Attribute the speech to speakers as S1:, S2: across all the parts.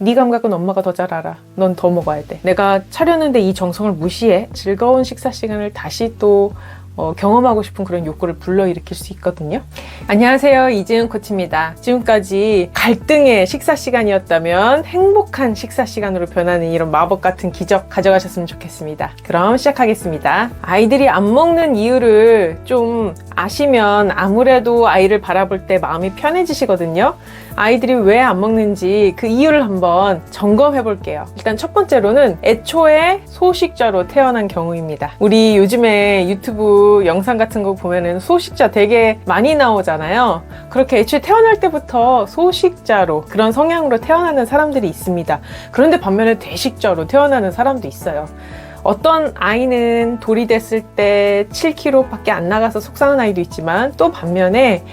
S1: 네 감각은 엄마가 더 잘 알아. 넌 더 먹어야 돼. 내가 차렸는데 이 정성을 무시해. 즐거운 식사 시간을 다시 또 경험하고 싶은 그런 욕구를 불러일으킬 수 있거든요. 안녕하세요, 이지은 코치입니다. 지금까지 갈등의 식사 시간이었다면 행복한 식사 시간으로 변하는 이런 마법 같은 기적 가져가셨으면 좋겠습니다. 그럼 시작하겠습니다. 아이들이 안 먹는 이유를 좀 아시면 아무래도 아이를 바라볼 때 마음이 편해지시거든요. 아이들이 왜 안 먹는지 그 이유를 한번 점검해 볼게요. 일단 첫 번째로는 애초에 소식자로 태어난 경우입니다. 우리 요즘에 유튜브 영상 같은 거 보면은 소식자 되게 많이 나오잖아요. 그렇게 애초에 태어날 때부터 소식자로 그런 성향으로 태어나는 사람들이 있습니다. 그런데 반면에 대식자로 태어나는 사람도 있어요. 어떤 아이는 돌이 됐을 때 7kg밖에 안 나가서 속상한 아이도 있지만, 또 반면에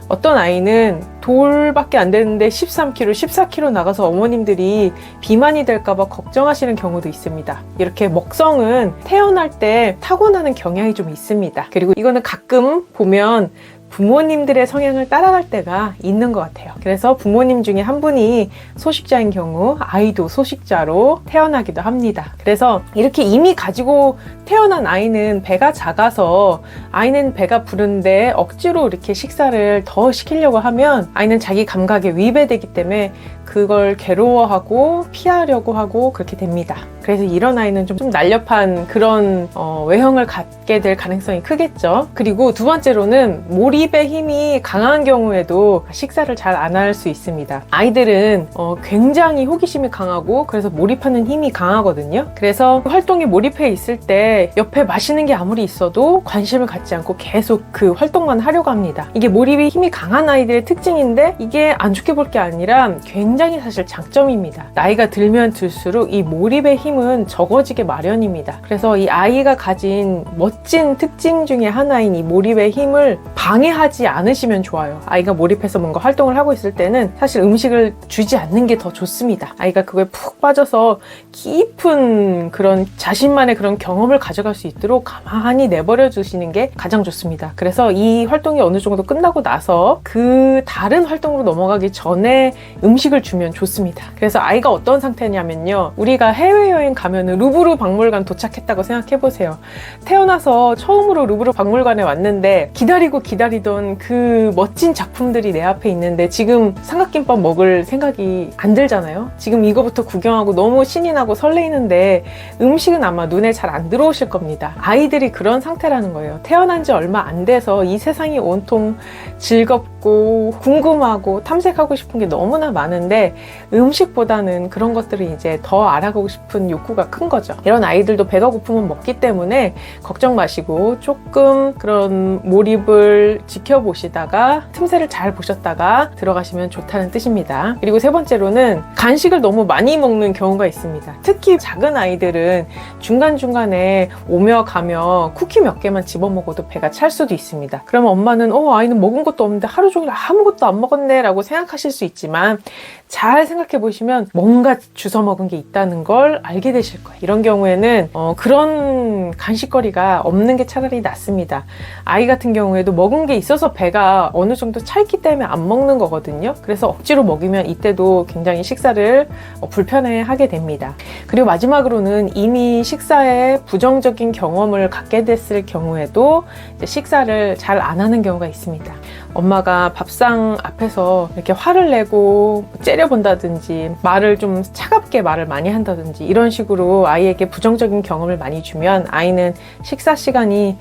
S1: 어떤 아이는 돌밖에 안 되는데 13kg, 14kg 나가서 어머님들이 비만이 될까봐 걱정하시는 경우도 있습니다. 이렇게 먹성은 태어날 때 타고나는 경향이 좀 있습니다. 그리고 이거는 가끔 보면 부모님들의 성향을 따라갈 때가 있는 것 같아요. 그래서 부모님 중에 한 분이 소식자인 경우 아이도 소식자로 태어나기도 합니다. 그래서 이렇게 이미 가지고 태어난 아이는 배가 작아서 아이는 배가 부른데 억지로 이렇게 식사를 더 시키려고 하면 아이는 자기 감각에 위배되기 때문에 그걸 괴로워하고 피하려고 하고 그렇게 됩니다. 그래서 이런 아이는 좀 날렵한 그런 외형을 갖게 될 가능성이 크겠죠. 그리고 두 번째로는 몰입의 힘이 강한 경우에도 식사를 잘 안 할 수 있습니다. 아이들은 굉장히 호기심이 강하고 그래서 몰입하는 힘이 강하거든요. 그래서 활동에 몰입해 있을 때 옆에 맛있는 게 아무리 있어도 관심을 갖지 않고 계속 그 활동만 하려고 합니다. 이게 몰입의 힘이 강한 아이들의 특징인데, 이게 안 좋게 볼 게 아니라 굉장히 사실 장점입니다. 나이가 들면 들수록 이 몰입의 힘은 적어지게 마련입니다. 그래서 이 아이가 가진 멋진 특징 중에 하나인 이 몰입의 힘을 방해하지 않으시면 좋아요. 아이가 몰입해서 뭔가 활동을 하고 있을 때는 사실 음식을 주지 않는 게 더 좋습니다. 아이가 그거에 푹 빠져서 깊은 그런 자신만의 그런 경험을 가져갈 수 있도록 가만히 내버려 두시는 게 가장 좋습니다. 그래서 이 활동이 어느 정도 끝나고 나서 그 다른 활동으로 넘어가기 전에 음식을 주면 좋습니다. 그래서 아이가 어떤 상태냐면요, 우리가 해외여행 가면은 루브르 박물관 도착했다고 생각해 보세요. 태어나서 처음으로 루브르 박물관에 왔는데 기다리고 기다리던 그 멋진 작품들이 내 앞에 있는데 지금 삼각김밥 먹을 생각이 안 들잖아요. 지금 이거부터 구경하고 너무 신이 나고 설레이는데 음식은 아마 눈에 잘 안 들어오실 겁니다. 아이들이 그런 상태라는 거예요. 태어난 지 얼마 안 돼서 이 세상이 온통 즐겁고 궁금하고 탐색하고 싶은 게 너무나 많은데 음식보다는 그런 것들을 이제 더 알아가고 싶은 욕구가 큰 거죠. 이런 아이들도 배가 고프면 먹기 때문에 걱정 마시고 조금 그런 몰입을 지켜보시다가 틈새를 잘 보셨다가 들어가시면 좋다는 뜻입니다. 그리고 세 번째로는 간식을 너무 많이 먹는 경우가 있습니다. 특히 작은 아이들은 중간중간에 오며 가며 쿠키 몇 개만 집어먹어도 배가 찰 수도 있습니다. 그러면 엄마는 아이는 먹은 것도 없는데 하루 종일 아무것도 안 먹었네 라고 생각하실 수 있지만, 잘 생각해 보시면 뭔가 주워 먹은 게 있다는 걸 알게 되실 거예요. 이런 경우에는 그런 간식거리가 없는 게 차라리 낫습니다. 아이 같은 경우에도 먹은 게 있어서 배가 어느 정도 찼기 때문에 안 먹는 거거든요. 그래서 억지로 먹이면 이때도 굉장히 식사를 불편해하게 됩니다. 그리고 마지막으로는 이미 식사에 부정적인 경험을 갖게 됐을 경우에도 이제 식사를 잘 안 하는 경우가 있습니다. 엄마가 밥상 앞에서 이렇게 화를 내고 째려본다든지 말을 좀 차갑게 말을 많이 한다든지 이런 식으로 아이에게 부정적인 경험을 많이 주면 아이는 식사 시간이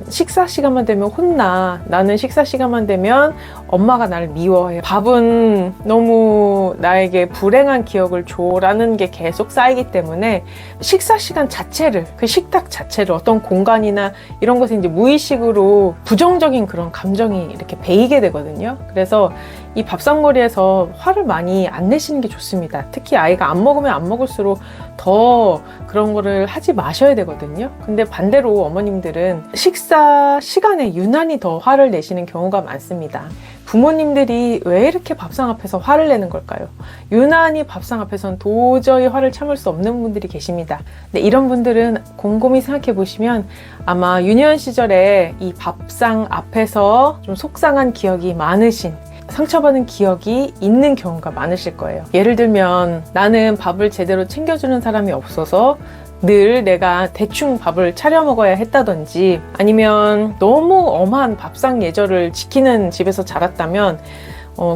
S1: 식사 시간만 되면 혼나, 나는 식사 시간만 되면 엄마가 나를 미워해, 밥은 너무 나에게 불행한 기억을 줘라는 게 계속 쌓이기 때문에 식사 시간 자체를, 그 식탁 자체를 어떤 공간이나 이런 것에 이제 무의식으로 부정적인 그런 감정이 이렇게 배이게 되거든요. 그래서 이 밥상머리에서 화를 많이 안 내시는 게 좋습니다. 특히 아이가 안 먹으면 안 먹을수록 더 그런 거를 하지 마셔야 되거든요. 근데 반대로 어머님들은 식사 시간에 유난히 더 화를 내시는 경우가 많습니다. 부모님들이 왜 이렇게 밥상 앞에서 화를 내는 걸까요? 유난히 밥상 앞에서는 도저히 화를 참을 수 없는 분들이 계십니다. 근데 이런 분들은 곰곰이 생각해 보시면 아마 유년 시절에 이 밥상 앞에서 좀 속상한 기억이 많으신, 상처받은 기억이 있는 경우가 많으실 거예요. 예를 들면 나는 밥을 제대로 챙겨주는 사람이 없어서 늘 내가 대충 밥을 차려 먹어야 했다든지, 아니면 너무 엄한 밥상 예절을 지키는 집에서 자랐다면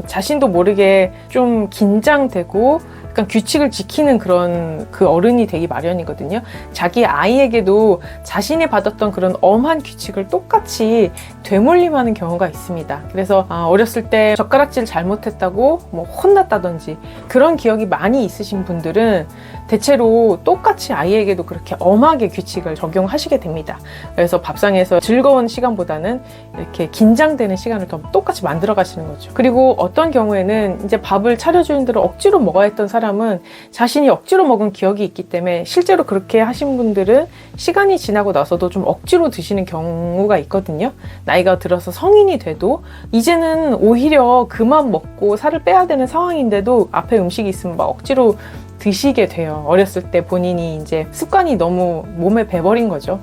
S1: 자신도 모르게 좀 긴장되고 약간 규칙을 지키는 그런 그 어른이 되기 마련이거든요. 자기 아이에게도 자신이 받았던 그런 엄한 규칙을 똑같이 되물림하는 경우가 있습니다. 그래서 어렸을 때 젓가락질 잘못했다고 뭐 혼났다든지 그런 기억이 많이 있으신 분들은 대체로 똑같이 아이에게도 그렇게 엄하게 규칙을 적용하시게 됩니다. 그래서 밥상에서 즐거운 시간보다는 이렇게 긴장되는 시간을 더 똑같이 만들어 가시는 거죠. 그리고 어떤 경우에는 이제 밥을 차려주는 대로 억지로 먹어야 했던 사람은 자신이 억지로 먹은 기억이 있기 때문에 실제로 그렇게 하신 분들은 시간이 지나고 나서도 좀 억지로 드시는 경우가 있거든요. 나이가 들어서 성인이 돼도 이제는 오히려 그만 먹고 살을 빼야 되는 상황인데도 앞에 음식이 있으면 막 억지로 드시게 돼요. 어렸을 때 본인이 이제 습관이 너무 몸에 배버린 거죠.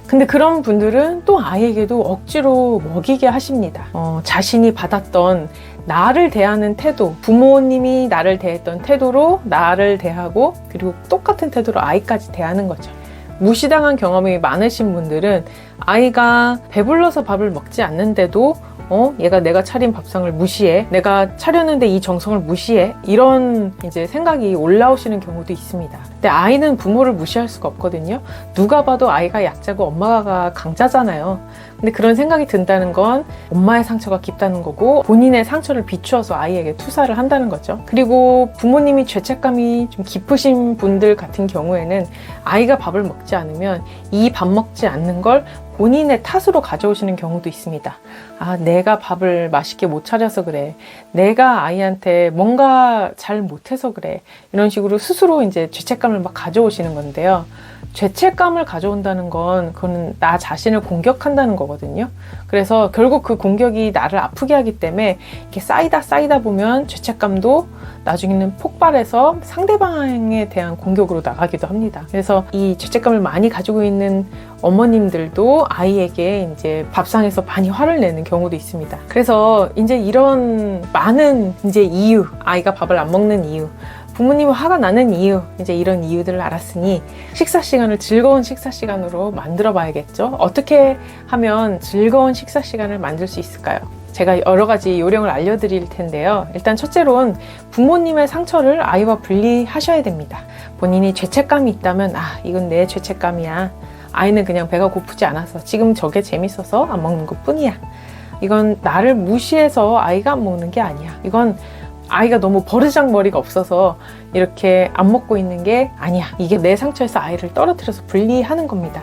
S1: 근데 그런 분들은 또 아이에게도 억지로 먹이게 하십니다. 자신이 받았던 나를 대하는 태도, 부모님이 나를 대했던 태도로 나를 대하고, 그리고 똑같은 태도로 아이까지 대하는 거죠. 무시당한 경험이 많으신 분들은 아이가 배불러서 밥을 먹지 않는데도 얘가 내가 차린 밥상을 무시해, 내가 차렸는데 이 정성을 무시해, 이런 이제 생각이 올라오시는 경우도 있습니다. 근데 아이는 부모를 무시할 수가 없거든요. 누가 봐도 아이가 약자고 엄마가 강자잖아요. 근데 그런 생각이 든다는 건 엄마의 상처가 깊다는 거고, 본인의 상처를 비추어서 아이에게 투사를 한다는 거죠. 그리고 부모님이 죄책감이 좀 깊으신 분들 같은 경우에는 아이가 밥을 먹지 않으면 이 밥 먹지 않는 걸 본인의 탓으로 가져오시는 경우도 있습니다. 내가 밥을 맛있게 못 차려서 그래. 내가 아이한테 뭔가 잘 못해서 그래. 이런 식으로 스스로 이제 죄책감을 막 가져오시는 건데요. 죄책감을 가져온다는 건 그건 나 자신을 공격한다는 거거든요. 그래서 결국 그 공격이 나를 아프게 하기 때문에 이렇게 쌓이다 보면 죄책감도 나중에는 폭발해서 상대방에 대한 공격으로 나가기도 합니다. 그래서 이 죄책감을 많이 가지고 있는 어머님들도 아이에게 이제 밥상에서 많이 화를 내는 경우도 있습니다. 그래서 이제 이런 많은 이제 이유, 아이가 밥을 안 먹는 이유, 부모님이 화가 나는 이유, 이제 이런 이유들을 알았으니 식사 시간을 즐거운 식사 시간으로 만들어 봐야겠죠. 어떻게 하면 즐거운 식사 시간을 만들 수 있을까요? 제가 여러 가지 요령을 알려드릴 텐데요. 일단 첫째로는 부모님의 상처를 아이와 분리하셔야 됩니다. 본인이 죄책감이 있다면 이건 내 죄책감이야. 아이는 그냥 배가 고프지 않아서 지금 저게 재밌어서 안 먹는 것 뿐이야. 이건 나를 무시해서 아이가 안 먹는 게 아니야. 이건 아이가 너무 버르장머리가 없어서 이렇게 안 먹고 있는 게 아니야. 이게 내 상처에서 아이를 떨어뜨려서 분리하는 겁니다.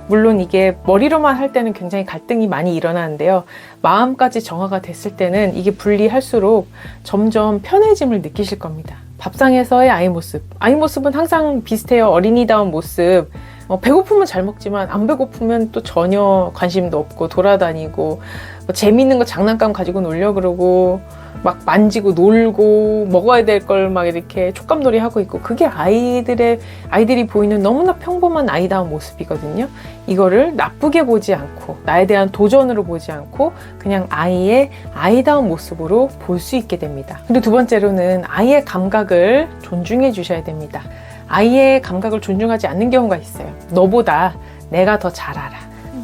S1: 물론 이게 머리로만 할 때는 굉장히 갈등이 많이 일어나는데요. 마음까지 정화가 됐을 때는 이게 분리할수록 점점 편해짐을 느끼실 겁니다. 밥상에서의 아이 모습은 항상 비슷해요. 어린이다운 모습. 배고프면 잘 먹지만 안 배고프면 또 전혀 관심도 없고 돌아다니고 재밌는 거 장난감 가지고 놀려 그러고 막 만지고 놀고 먹어야 될 걸 막 이렇게 촉감놀이 하고 있고, 그게 아이들이 보이는 너무나 평범한 아이다운 모습이거든요. 이거를 나쁘게 보지 않고 나에 대한 도전으로 보지 않고 그냥 아이의 아이다운 모습으로 볼 수 있게 됩니다. 그리고 두 번째로는 아이의 감각을 존중해 주셔야 됩니다. 아이의 감각을 존중하지 않는 경우가 있어요. 너보다 내가 더 잘 알아.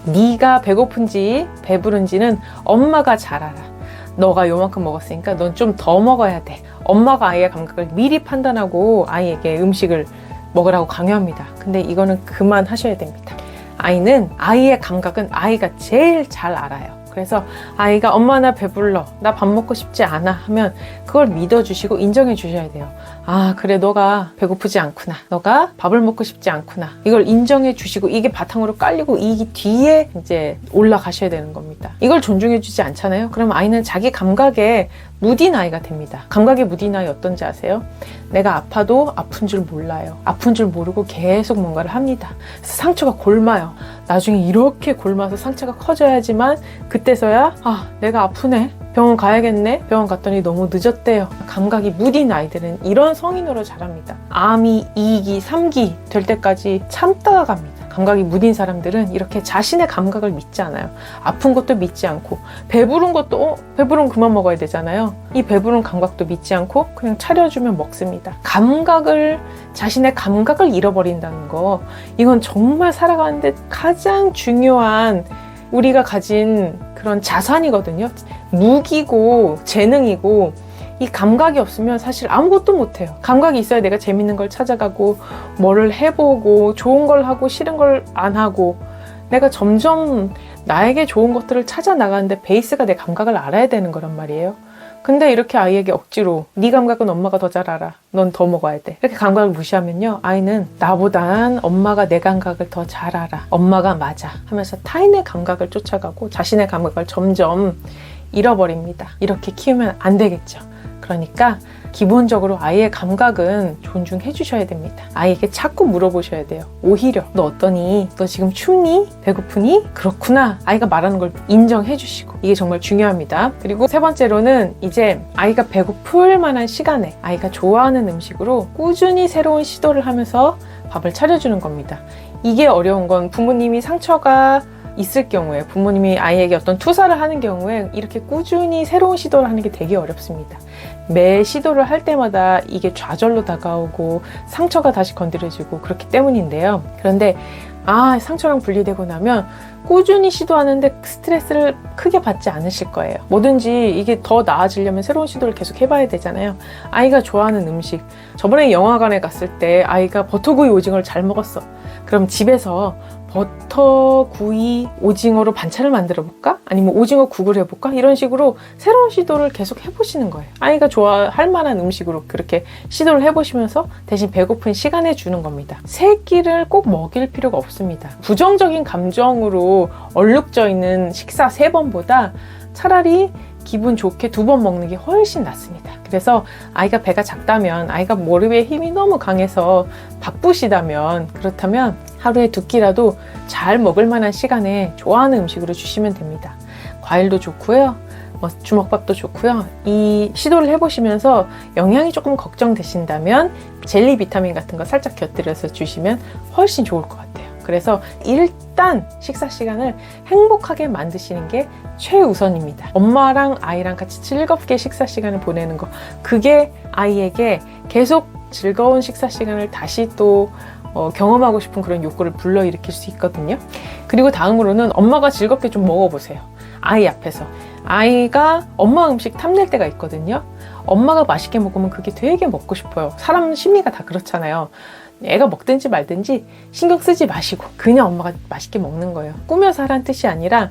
S1: 네가 배고픈지 배부른지는 엄마가 잘 알아. 너가 요만큼 먹었으니까 넌 좀 더 먹어야 돼. 엄마가 아이의 감각을 미리 판단하고 아이에게 음식을 먹으라고 강요합니다. 근데 이거는 그만하셔야 됩니다. 아이의 감각은 아이가 제일 잘 알아요. 그래서 아이가 엄마 나 배불러, 나 밥 먹고 싶지 않아 하면 그걸 믿어주시고 인정해 주셔야 돼요. 그래, 너가 배고프지 않구나, 너가 밥을 먹고 싶지 않구나, 이걸 인정해 주시고 이게 바탕으로 깔리고 이 뒤에 이제 올라가셔야 되는 겁니다. 이걸 존중해 주지 않잖아요. 그럼 아이는 자기 감각에 무딘 아이가 됩니다. 감각에 무딘 아이 어떤지 아세요? 내가 아파도 아픈 줄 몰라요. 아픈 줄 모르고 계속 뭔가를 합니다. 그래서 상처가 골마요. 나중에 이렇게 골마서 상처가 커져야지만 그때서야 내가 아프네, 병원 가야겠네? 병원 갔더니 너무 늦었대요. 감각이 무딘 아이들은 이런 성인으로 자랍니다. 암이 2기, 3기 될 때까지 참다가 갑니다. 감각이 무딘 사람들은 이렇게 자신의 감각을 믿지 않아요. 아픈 것도 믿지 않고, 배부른 것도 배부른 그만 먹어야 되잖아요. 이 배부른 감각도 믿지 않고 그냥 차려주면 먹습니다. 자신의 감각을 잃어버린다는 거, 이건 정말 살아가는데 가장 중요한 우리가 가진 그런 자산이거든요. 무기고 재능이고, 이 감각이 없으면 사실 아무것도 못해요. 감각이 있어야 내가 재밌는 걸 찾아가고, 뭐를 해보고, 좋은 걸 하고, 싫은 걸 안 하고, 내가 점점 나에게 좋은 것들을 찾아 나가는데 베이스가 내 감각을 알아야 되는 거란 말이에요. 근데 이렇게 아이에게 억지로 네 감각은 엄마가 더 잘 알아, 넌 더 먹어야 돼, 이렇게 감각을 무시하면요, 아이는 나보단 엄마가 내 감각을 더 잘 알아, 엄마가 맞아 하면서 타인의 감각을 쫓아가고 자신의 감각을 점점 잃어버립니다. 이렇게 키우면 안 되겠죠. 그러니까 기본적으로 아이의 감각은 존중해 주셔야 됩니다. 아이에게 자꾸 물어보셔야 돼요. 오히려 너 어떠니? 너 지금 춥니? 배고프니? 그렇구나. 아이가 말하는 걸 인정해 주시고, 이게 정말 중요합니다. 그리고 세 번째로는 이제 아이가 배고플 만한 시간에 아이가 좋아하는 음식으로 꾸준히 새로운 시도를 하면서 밥을 차려주는 겁니다. 이게 어려운 건 부모님이 상처가 있을 경우에, 부모님이 아이에게 어떤 투사를 하는 경우에 이렇게 꾸준히 새로운 시도를 하는 게 되게 어렵습니다. 매 시도를 할 때마다 이게 좌절로 다가오고 상처가 다시 건드려지고 그렇기 때문인데요. 그런데 상처랑 분리되고 나면 꾸준히 시도하는데 스트레스를 크게 받지 않으실 거예요. 뭐든지 이게 더 나아지려면 새로운 시도를 계속 해봐야 되잖아요. 아이가 좋아하는 음식, 저번에 영화관에 갔을 때 아이가 버터구이 오징어를 잘 먹었어. 그럼 집에서 버터구이 오징어로 반찬을 만들어 볼까? 아니면 오징어 국을 해볼까? 이런 식으로 새로운 시도를 계속 해보시는 거예요. 아이가 좋아할 만한 음식으로 그렇게 시도를 해보시면서 대신 배고픈 시간에 주는 겁니다. 세 끼를 꼭 먹일 필요가 없습니다. 부정적인 감정으로 얼룩져 있는 식사 3번보다 차라리 기분 좋게 2번 먹는 게 훨씬 낫습니다. 그래서 아이가 배가 작다면, 아이가 머리에 힘이 너무 강해서 바쁘시다면, 그렇다면 하루에 2끼라도 잘 먹을 만한 시간에 좋아하는 음식으로 주시면 됩니다. 과일도 좋고요, 주먹밥도 좋고요. 이 시도를 해보시면서 영양이 조금 걱정되신다면 젤리 비타민 같은 거 살짝 곁들여서 주시면 훨씬 좋을 것 같아요. 그래서 일단 식사 시간을 행복하게 만드시는 게 최우선입니다. 엄마랑 아이랑 같이 즐겁게 식사 시간을 보내는 거, 그게 아이에게 계속 즐거운 식사 시간을 다시 또 경험하고 싶은 그런 욕구를 불러일으킬 수 있거든요. 그리고 다음으로는 엄마가 즐겁게 좀 먹어보세요. 아이 앞에서. 아이가 엄마 음식 탐낼 때가 있거든요. 엄마가 맛있게 먹으면 그게 되게 먹고 싶어요. 사람 심리가 다 그렇잖아요. 애가 먹든지 말든지 신경 쓰지 마시고 그냥 엄마가 맛있게 먹는 거예요. 꾸며서 하라는 뜻이 아니라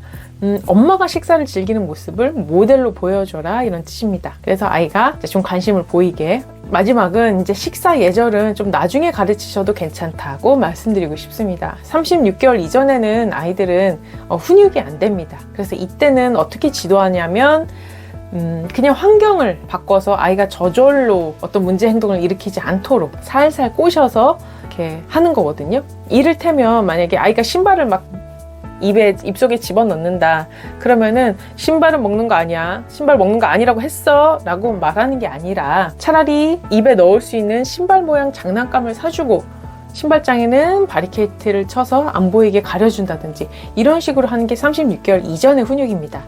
S1: 엄마가 식사를 즐기는 모습을 모델로 보여줘라, 이런 뜻입니다. 그래서 아이가 좀 관심을 보이게. 마지막은 이제 식사 예절은 좀 나중에 가르치셔도 괜찮다고 말씀드리고 싶습니다. 36개월 이전에는 아이들은 훈육이 안 됩니다. 그래서 이때는 어떻게 지도하냐면 그냥 환경을 바꿔서 아이가 저절로 어떤 문제 행동을 일으키지 않도록 살살 꼬셔서 이렇게 하는 거거든요. 이를테면 만약에 아이가 신발을 막 입속에 집어넣는다, 그러면은 신발은 먹는 거 아니야, 신발 먹는 거 아니라고 했어 라고 말하는 게 아니라 차라리 입에 넣을 수 있는 신발 모양 장난감을 사주고 신발장에는 바리케이트를 쳐서 안 보이게 가려준다든지, 이런 식으로 하는 게 36개월 이전의 훈육입니다.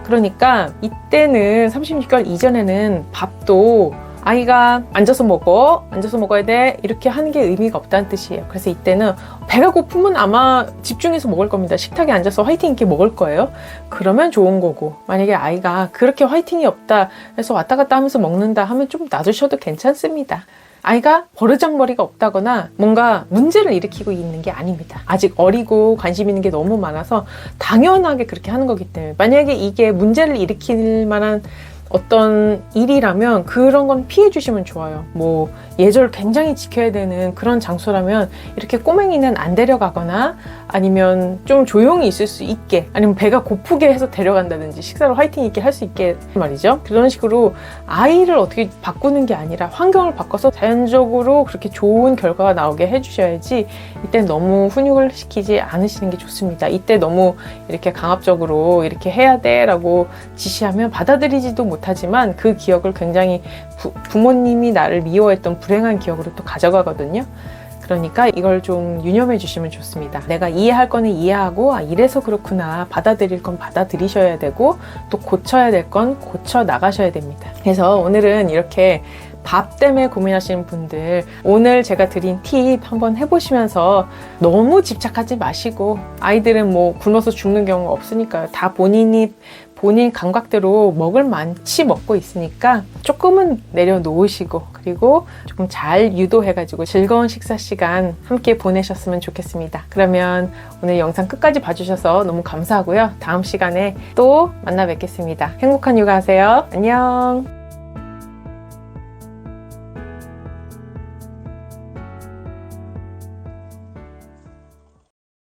S1: 그러니까 이때는 36개월 이전에는 밥도 아이가 앉아서 먹어야 돼, 이렇게 하는 게 의미가 없다는 뜻이에요. 그래서 이때는 배가 고프면 아마 집중해서 먹을 겁니다. 식탁에 앉아서 화이팅 있게 먹을 거예요. 그러면 좋은 거고, 만약에 아이가 그렇게 화이팅이 없다 해서 왔다 갔다 하면서 먹는다 하면 좀 놔두셔도 괜찮습니다. 아이가 버르장머리가 없다거나 뭔가 문제를 일으키고 있는 게 아닙니다. 아직 어리고 관심 있는 게 너무 많아서 당연하게 그렇게 하는 거기 때문에, 만약에 이게 문제를 일으킬 만한 어떤 일이라면 그런 건 피해 주시면 좋아요. 뭐 예절 굉장히 지켜야 되는 그런 장소라면 이렇게 꼬맹이는 안 데려가거나 아니면 좀 조용히 있을 수 있게, 아니면 배가 고프게 해서 데려간다든지 식사를 화이팅 있게 할 수 있게 말이죠. 그런 식으로 아이를 어떻게 바꾸는 게 아니라 환경을 바꿔서 자연적으로 그렇게 좋은 결과가 나오게 해주셔야지, 이때 너무 훈육을 시키지 않으시는 게 좋습니다. 이때 너무 이렇게 강압적으로 이렇게 해야 돼 라고 지시하면 받아들이지도 못하지만 그 기억을 굉장히 부모님이 나를 미워했던 불행한 기억으로 또 가져가거든요. 그러니까 이걸 좀 유념해 주시면 좋습니다. 내가 이해할 거는 이해하고, 아, 이래서 그렇구나, 받아들일 건 받아들이셔야 되고, 또 고쳐야 될 건 고쳐 나가셔야 됩니다. 그래서 오늘은 이렇게 밥 때문에 고민하시는 분들, 오늘 제가 드린 팁 한번 해보시면서 너무 집착하지 마시고, 아이들은 뭐 굶어서 죽는 경우가 없으니까요. 다 본인 감각대로 먹을 만치 먹고 있으니까 조금은 내려놓으시고, 그리고 조금 잘 유도해가지고 즐거운 식사 시간 함께 보내셨으면 좋겠습니다. 그러면 오늘 영상 끝까지 봐주셔서 너무 감사하고요. 다음 시간에 또 만나 뵙겠습니다. 행복한 육아 하세요. 안녕.